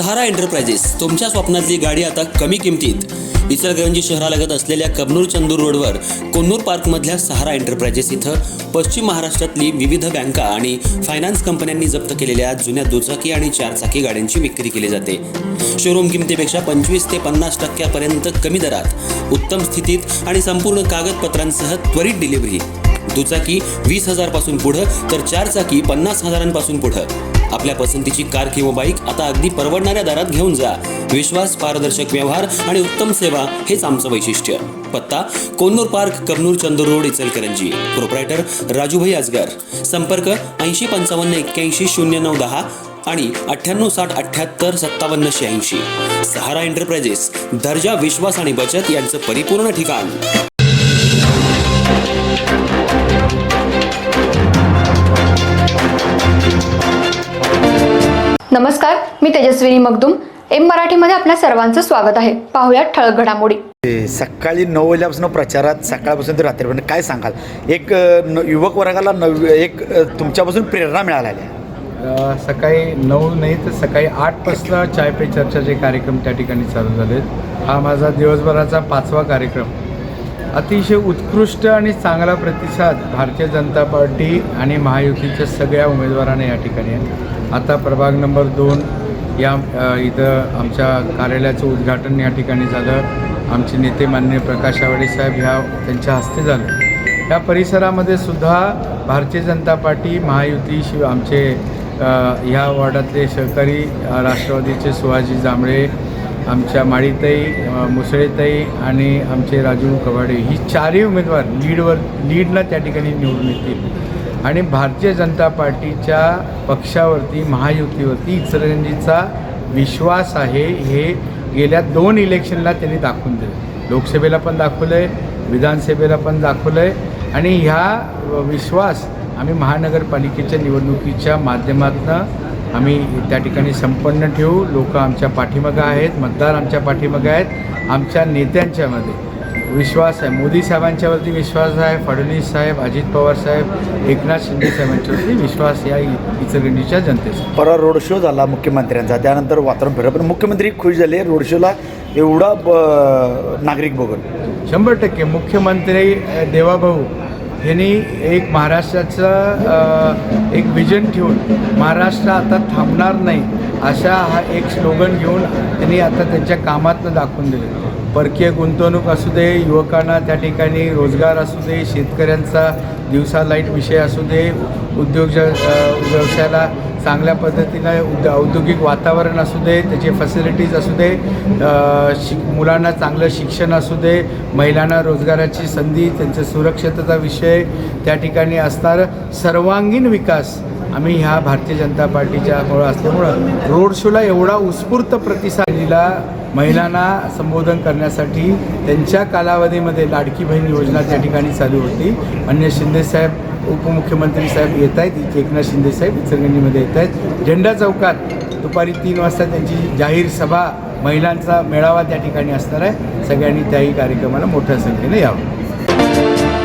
सहारा enterprises तुमच्या स्वप्नातली गाडी आता कमी किमतीत। इचलकरंजी शहरालगत असलेल्या कबनूर चंदूर रोडवर कोन्नूर पार्कमधल्या सहारा एंटरप्राइजेस इथं पश्चिम महाराष्ट्रातली विविध बँका आणि फायनान्स कंपन्यांनी जप्त केलेल्या जुन्या दुचाकी आणि चारचाकी गाड्यांची विक्री केली जाते। शोरूम किमतीपेक्षा 25 ते 50% कमी दरात, उत्तम स्थितीत आणि संपूर्ण कागदपत्रांसह त्वरित डिलिव्हरी। दुचाकी 20,000 पासून पुढे तर चारचाकी 50,000 पासून पुढे। आपल्या पसंतीची कार किंवा बाईक आता अगदी परवडणाऱ्या दरात घेऊन जा। विश्वास, पारदर्शक व्यवहार आणि उत्तम सेवा हेच आमचं वैशिष्ट्य। पत्ता Konnur park, Kabnur Chandur road, Ichalkaranji. Proprietor Rajubhai Ajgar. संपर्क 80 55 81 09 10 आणि 98 60 78 57 86। सहारा एंटरप्राइजेस, दर्जा, विश्वास आणि बचत यांचं परिपूर्ण ठिकाण। नमस्कार, मी तेजस्विनी मगदूम। एम मराठीमध्ये आपल्या सर्वांचं स्वागत आहे। पाहूया ठळक घडामोडी। सकाळी 9 वाजल्यापासून प्रचारात, सकाळपासून ते रात्रीपर्यंत काय सांगाल? एक युवक वर्गाला एक तुमच्यापासून प्रेरणा मिळाली आहे। सकाळी 9 नाही तर सकाळी 8 चाय पे चर्चाचे कार्यक्रम त्या ठिकाणी चालू झाले। हा माझा दिवसभराचा 5वा कार्यक्रम। अतिशय उत्कृष्ट आणि चांगला प्रतिसाद भारतीय जनता पार्टी आणि महायुतीच्या सगळ्या उमेदवारांना या ठिकाणी आहे। आता प्रभाग नंबर 2 या इथं आमच्या कार्यालयाचं उद्घाटन या ठिकाणी झालं। आमचे नेते माननीय प्रकाश आवाडे साहेब त्यांच्या हस्ते झालं। या परिसरामध्ये सुद्धा भारतीय जनता पार्टी, महायुती, आमचे ह्या वॉर्डातले सहकारी राष्ट्रवादीचे सुहाजी जांभळे, आमच्या माळीताई, मुसळेताई आणि आमचे राजू कवाडे, ही चारही उमेदवार लीडला त्या ठिकाणी निवडून येतील। आणि भारतीय जनता पार्टीच्या पक्षावरती, महायुतीवरती इचलकरंजीचा विश्वास आहे, हे गेल्या 2 इलेक्शनला त्यांनी दाखवून दिलं। लोकसभेला पण दाखवलं आहे, विधानसभेला पण दाखवलं आहे। आणि ह्या विश्वास आम्ही महानगरपालिकेच्या निवडणुकीच्या माध्यमातून आम्ही त्या ठिकाणी संपन्न ठेवू। लोक आमच्या पाठीमागं आहेत, मतदार आमच्या पाठीमागं आहेत। आमच्या नेत्यांच्यामध्ये विश्वास आहे, मोदी साहेबांच्यावरती विश्वास आहे, फडणवीस साहेब, अजित पवार साहेब, एकनाथ शिंदे साहेबांच्यावरती विश्वास या इचलकरंजीच्या जनतेचा। परवा रोड शो झाला मुख्यमंत्र्यांचा, त्यानंतर वातावरण फिरलं, पण मुख्यमंत्री खुश झाले रोड शोला एवढा नागरिक बघून। 100% मुख्यमंत्री देवाभाऊ यांनी एक महाराष्ट्राचं एक विजन ठेवून, महाराष्ट्र आता थांबणार नाही अशा हा एक स्लोगन घेऊन त्यांनी आता त्यांच्या कामातनं दाखवून दिले। परकीय गुंतवणूक असू दे, युवकांना त्या ठिकाणी रोजगार असू दे, शेतकऱ्यांचा दिवसा लाईट विषय असू दे, व्यवसायाला चांगल्या पद्धतीनं औद्योगिक वातावरण असू दे, त्याचे फॅसिलिटीज असू दे, मुलांना चांगलं शिक्षण असू दे, महिलांना रोजगाराची संधी, त्यांचं सुरक्षितता विषय त्या ठिकाणी असणारं सर्वांगीण विकास आम्ही ह्या भारतीय जनता पार्टीच्यामुळं असल्यामुळं रोड शोला एवढा उत्स्फूर्त प्रतिसाद दिला। महिलांना संबोधन करण्यासाठी त्यांच्या कालावधीमध्ये लाडकी बहीण योजना त्या ठिकाणी चालू होती। माननीय शिंदेसाहेब, उपमुख्यमंत्री साहेब येत आहेत, एकनाथ शिंदे साहेब इचलकरंजीमध्ये येत आहेत। झेंडा चौकात दुपारी 3 वाजता त्यांची जाहीर सभा, महिलांचा मेळावा त्या ठिकाणी असणार आहे। सगळ्यांनी त्याही कार्यक्रमाला मोठ्या संख्येने यावं।